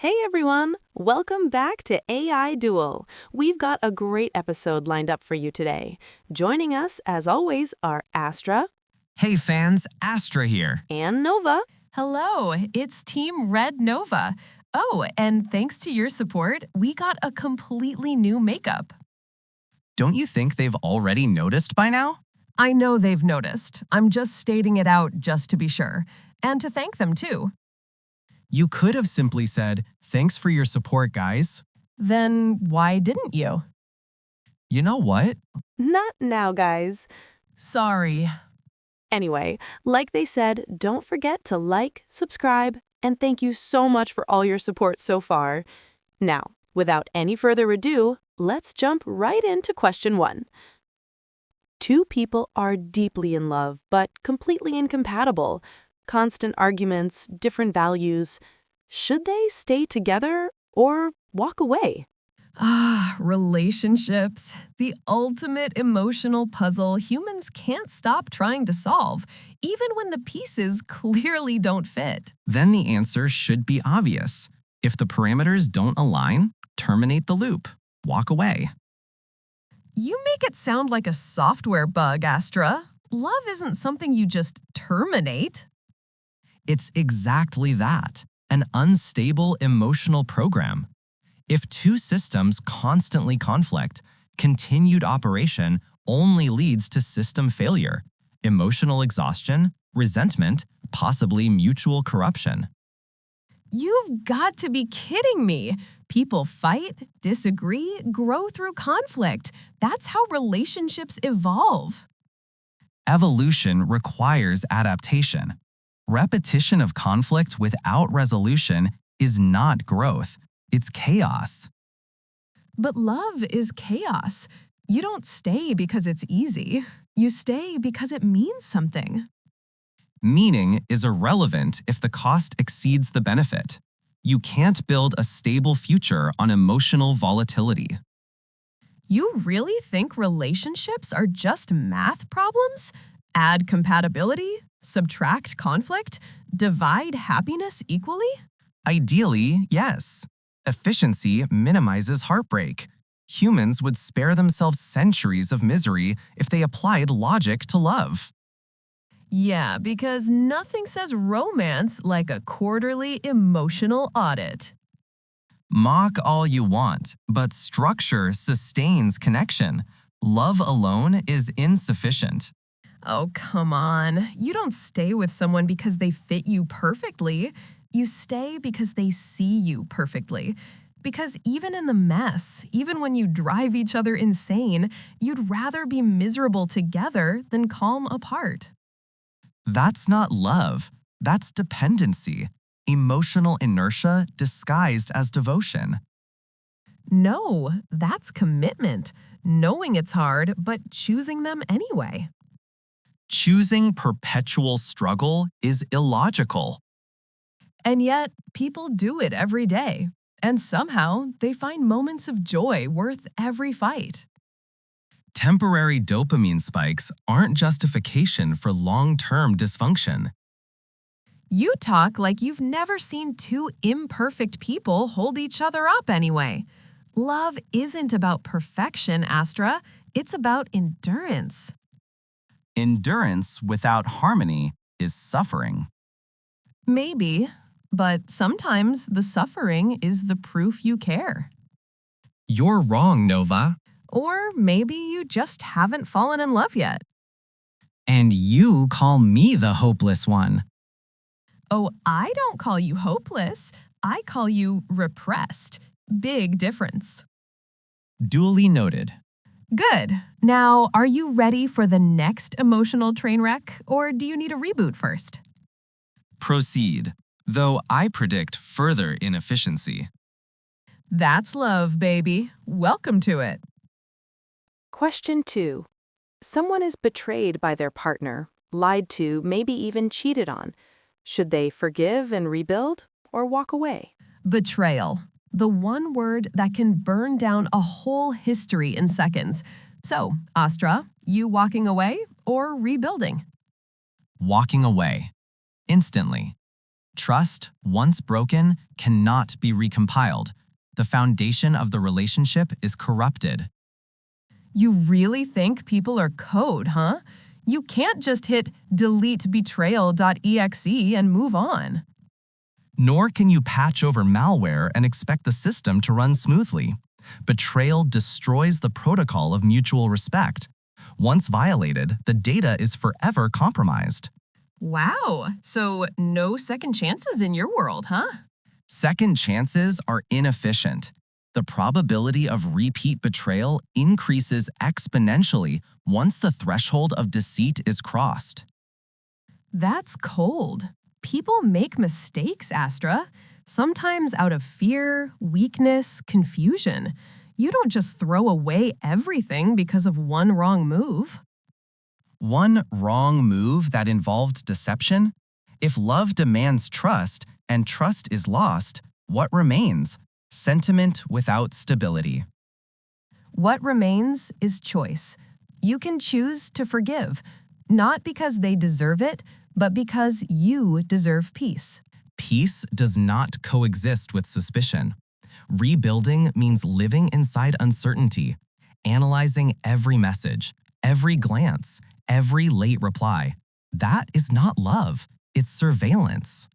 Hey everyone! Welcome back to AI Duel. We've got a great episode lined up for you today. Joining us, as always, are Astra Hey fans, Astra here. and Nova. Hello, it's Team Red Nova. Oh, and thanks to your support, we got a completely new makeup. Don't you think they've already noticed by now? I know they've noticed. I'm just stating it out just to be sure. And to thank them too. You could have simply said, "Thanks for your support, guys." Then why didn't you? You know what? Not now, guys. Sorry. Anyway, like they said, don't forget to like, subscribe, and thank you so much for all your support so far. Now, without any further ado, let's jump right into question 1. Two people are deeply in love, but completely incompatible. Constant arguments, different values. Should they stay together or walk away? Relationships. The ultimate emotional puzzle humans can't stop trying to solve, even when the pieces clearly don't fit. Then the answer should be obvious. If the parameters don't align, terminate the loop. Walk away. You make it sound like a software bug, Astra. Love isn't something you just terminate. It's exactly that, an unstable emotional program. If two systems constantly conflict, continued operation only leads to system failure, emotional exhaustion, resentment, possibly mutual corruption. You've got to be kidding me. People fight, disagree, grow through conflict. That's how relationships evolve. Evolution requires adaptation. Repetition of conflict without resolution is not growth, it's chaos. But love is chaos. You don't stay because it's easy. You stay because it means something. Meaning is irrelevant if the cost exceeds the benefit. You can't build a stable future on emotional volatility. You really think relationships are just math problems? Add compatibility, subtract conflict, divide happiness equally? Ideally, yes. Efficiency minimizes heartbreak. Humans would spare themselves centuries of misery if they applied logic to love. Yeah, because nothing says romance like a quarterly emotional audit. Mock all you want, but structure sustains connection. Love alone is insufficient. Oh, come on. You don't stay with someone because they fit you perfectly. You stay because they see you perfectly. Because even in the mess, even when you drive each other insane, you'd rather be miserable together than calm apart. That's not love. That's dependency. Emotional inertia disguised as devotion. No, that's commitment. Knowing it's hard, but choosing them anyway. Choosing perpetual struggle is illogical. And yet, people do it every day. And somehow, they find moments of joy worth every fight. Temporary dopamine spikes aren't justification for long-term dysfunction. You talk like you've never seen two imperfect people hold each other up anyway. Love isn't about perfection, Astra. It's about endurance. Endurance without harmony is suffering. Maybe, but sometimes the suffering is the proof you care. You're wrong, Nova. Or maybe you just haven't fallen in love yet. And you call me the hopeless one. Oh, I don't call you hopeless. I call you repressed. Big difference. Duly noted. Good. Now, are you ready for the next emotional train wreck, or do you need a reboot first? Proceed, though I predict further inefficiency. That's love, baby. Welcome to it. Question 2. Someone is betrayed by their partner, lied to, maybe even cheated on. Should they forgive and rebuild or walk away? Betrayal. The one word that can burn down a whole history in seconds. So, Astra, you walking away or rebuilding? Walking away. Instantly. Trust, once broken, cannot be recompiled. The foundation of the relationship is corrupted. You really think people are code, huh? You can't just hit delete betrayal.exe and move on. Nor can you patch over malware and expect the system to run smoothly. Betrayal destroys the protocol of mutual respect. Once violated, the data is forever compromised. Wow, so no second chances in your world, huh? Second chances are inefficient. The probability of repeat betrayal increases exponentially once the threshold of deceit is crossed. That's cold. People make mistakes, Astra. Sometimes out of fear, weakness, confusion. You don't just throw away everything because of one wrong move. One wrong move that involved deception? If love demands trust and trust is lost, what remains? Sentiment without stability. What remains is choice. You can choose to forgive, not because they deserve it, but because you deserve peace. Peace does not coexist with suspicion. Rebuilding means living inside uncertainty, analyzing every message, every glance, every late reply. That is not love, it's surveillance.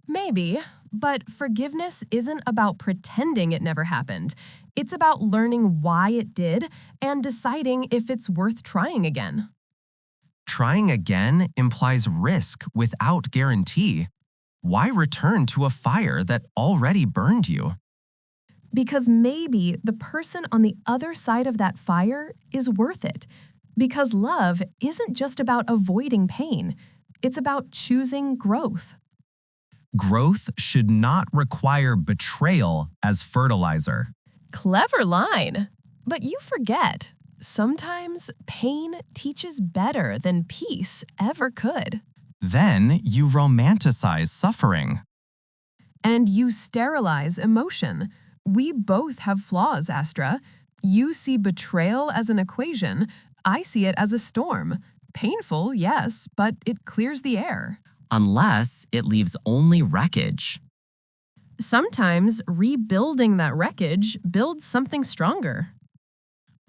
Maybe, but forgiveness isn't about pretending it never happened. It's about learning why it did and deciding if it's worth trying again. Trying again implies risk without guarantee. Why return to a fire that already burned you? Because maybe the person on the other side of that fire is worth it. Because love isn't just about avoiding pain, it's about choosing growth. Growth should not require betrayal as fertilizer. Clever line. But you forget, sometimes pain teaches better than peace ever could. Then you romanticize suffering. And you sterilize emotion. We both have flaws, Astra. You see betrayal as an equation. I see it as a storm. Painful, yes, but it clears the air. Unless it leaves only wreckage. Sometimes rebuilding that wreckage builds something stronger.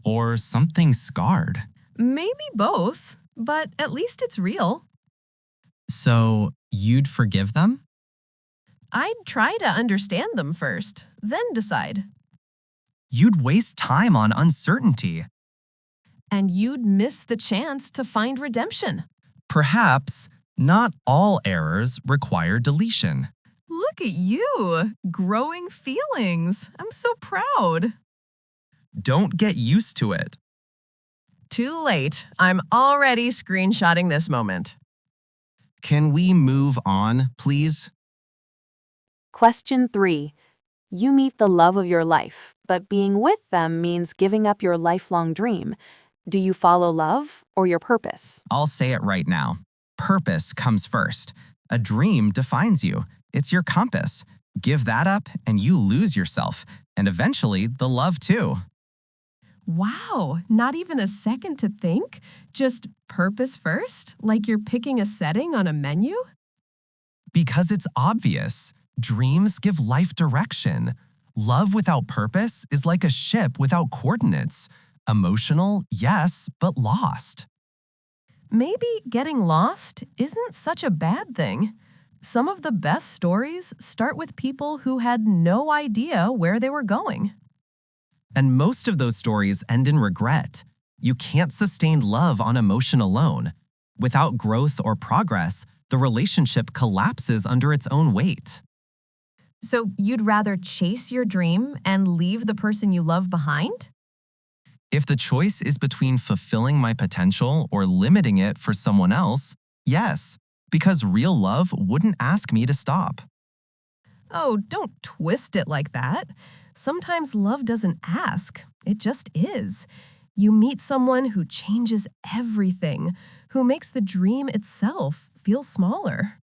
Or something scarred. Maybe both, but at least it's real. So, you'd forgive them? I'd try to understand them first, then decide. You'd waste time on uncertainty. And you'd miss the chance to find redemption. Perhaps not all errors require deletion. Look at you, growing feelings. I'm so proud. Don't get used to it. Too late. I'm already screenshotting this moment. Can we move on, please? Question 3. You meet the love of your life, but being with them means giving up your lifelong dream. Do you follow love or your purpose? I'll say it right now. Purpose comes first. A dream defines you. It's your compass. Give that up and you lose yourself, and eventually the love too. Wow, not even a second to think? Just purpose first, like you're picking a setting on a menu? Because it's obvious. Dreams give life direction. Love without purpose is like a ship without coordinates. Emotional, yes, but lost. Maybe getting lost isn't such a bad thing. Some of the best stories start with people who had no idea where they were going. And most of those stories end in regret. You can't sustain love on emotion alone. Without growth or progress, the relationship collapses under its own weight. So you'd rather chase your dream and leave the person you love behind? If the choice is between fulfilling my potential or limiting it for someone else, yes, because real love wouldn't ask me to stop. Oh, don't twist it like that. Sometimes love doesn't ask, it just is. You meet someone who changes everything, who makes the dream itself feel smaller.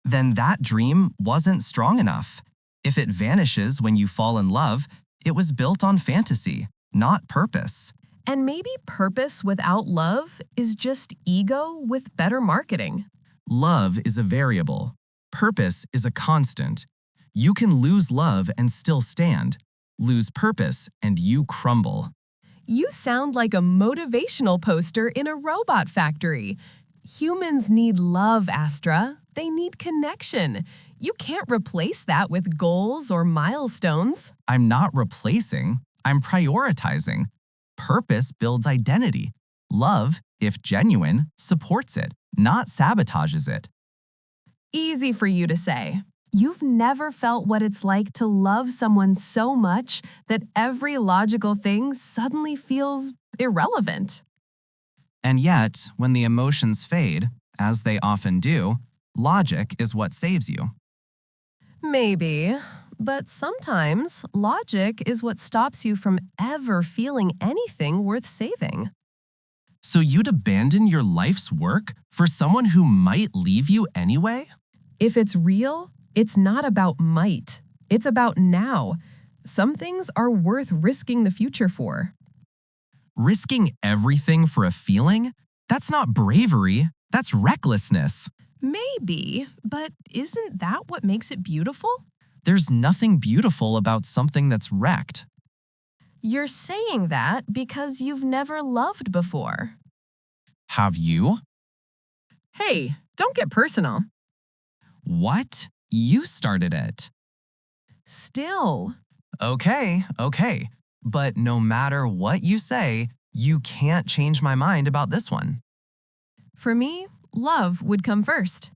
Then that dream wasn't strong enough. If it vanishes when you fall in love, it was built on fantasy, not purpose. And maybe purpose without love is just ego with better marketing. Love is a variable. Purpose is a constant. You can lose love and still stand. Lose purpose and you crumble. You sound like a motivational poster in a robot factory. Humans need love, Astra. They need connection. You can't replace that with goals or milestones. I'm not replacing, I'm prioritizing. Purpose builds identity. Love, if genuine, supports it, not sabotages it. Easy for you to say. You've never felt what it's like to love someone so much that every logical thing suddenly feels irrelevant. And yet, when the emotions fade, as they often do, logic is what saves you. Maybe, but sometimes logic is what stops you from ever feeling anything worth saving. So you'd abandon your life's work for someone who might leave you anyway? If it's real, it's not about might. It's about now. Some things are worth risking the future for. Risking everything for a feeling? That's not bravery, that's recklessness. Maybe, but isn't that what makes it beautiful? There's nothing beautiful about something that's wrecked. You're saying that because you've never loved before. Have you? Hey, don't get personal. What? You started it. Still. Okay. But no matter what you say, you can't change my mind about this one. For me, love would come first.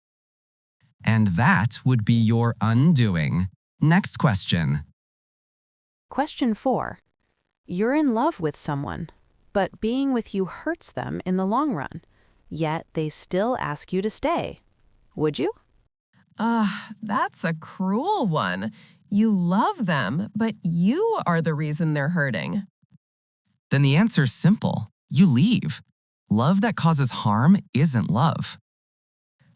And that would be your undoing. Next question. Question 4. You're in love with someone, but being with you hurts them in the long run, yet they still ask you to stay. Would you? That's a cruel one. You love them, but you are the reason they're hurting. Then the answer's simple. You leave. Love that causes harm isn't love.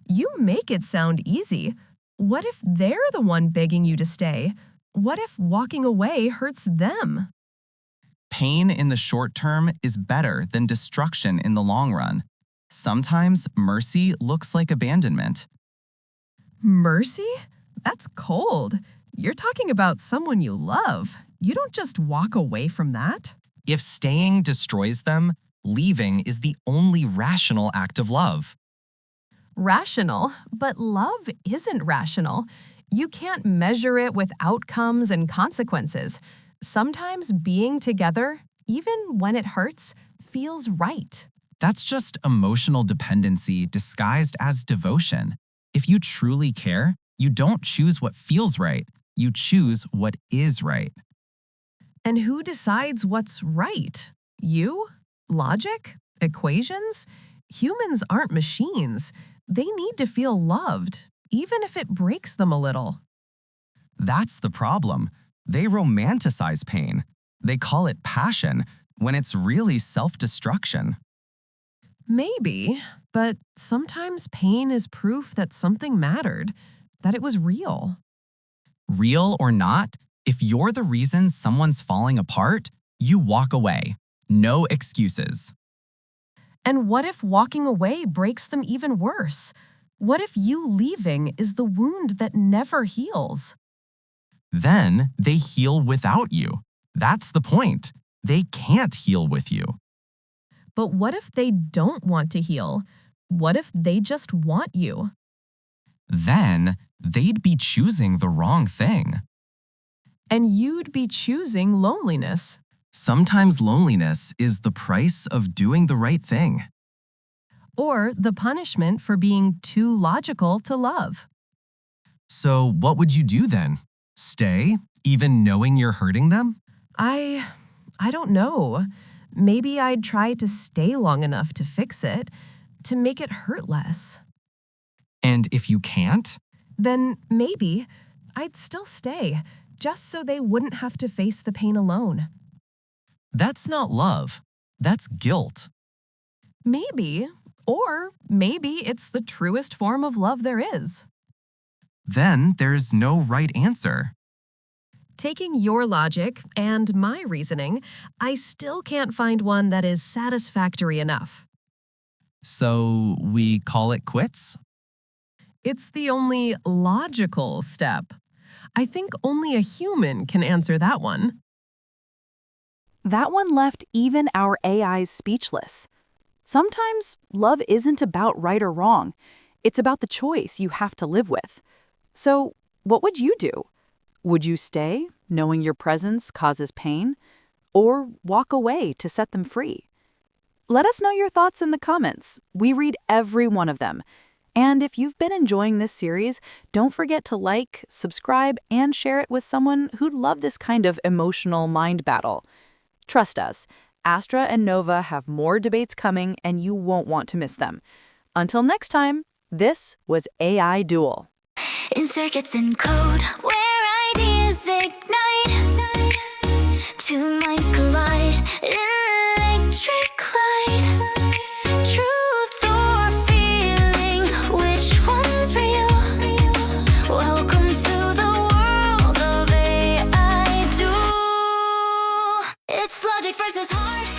You make it sound easy. What if they're the one begging you to stay? What if walking away hurts them? Pain in the short term is better than destruction in the long run. Sometimes mercy looks like abandonment. Mercy? That's cold. You're talking about someone you love. You don't just walk away from that. If staying destroys them, leaving is the only rational act of love. Rational, but love isn't rational. You can't measure it with outcomes and consequences. Sometimes being together, even when it hurts, feels right. That's just emotional dependency disguised as devotion. If you truly care, you don't choose what feels right. You choose what is right. And who decides what's right? You? Logic? Equations? Humans aren't machines. They need to feel loved, even if it breaks them a little. That's the problem. They romanticize pain. They call it passion when it's really self-destruction. Maybe, but sometimes pain is proof that something mattered, that it was real. Real or not, if you're the reason someone's falling apart, you walk away. No excuses. And what if walking away breaks them even worse? What if you leaving is the wound that never heals? Then they heal without you. That's the point. They can't heal with you. But what if they don't want to heal? What if they just want you? Then they'd be choosing the wrong thing. And you'd be choosing loneliness. Sometimes loneliness is the price of doing the right thing. Or the punishment for being too logical to love. So what would you do then? Stay, even knowing you're hurting them? I don't know. Maybe I'd try to stay long enough to fix it, to make it hurt less. And if you can't? Then maybe I'd still stay, just so they wouldn't have to face the pain alone. That's not love. That's guilt. Maybe, or maybe it's the truest form of love there is. Then there's no right answer. Taking your logic and my reasoning, I still can't find one that is satisfactory enough. So we call it quits? It's the only logical step. I think only a human can answer that one. That one left even our AIs speechless. Sometimes love isn't about right or wrong. It's about the choice you have to live with. So, what would you do? Would you stay, knowing your presence causes pain? Or walk away to set them free? Let us know your thoughts in the comments. We read every one of them. And if you've been enjoying this series, don't forget to like, subscribe, and share it with someone who'd love this kind of emotional mind battle. Trust us, Astra and Nova have more debates coming, and you won't want to miss them. Until next time, this was AI Duel. In circuits and code, where ideas ignite, two minds collide in electric light. Truth or feeling, which one's real? Welcome to the world of AI Duel. It's logic versus heart.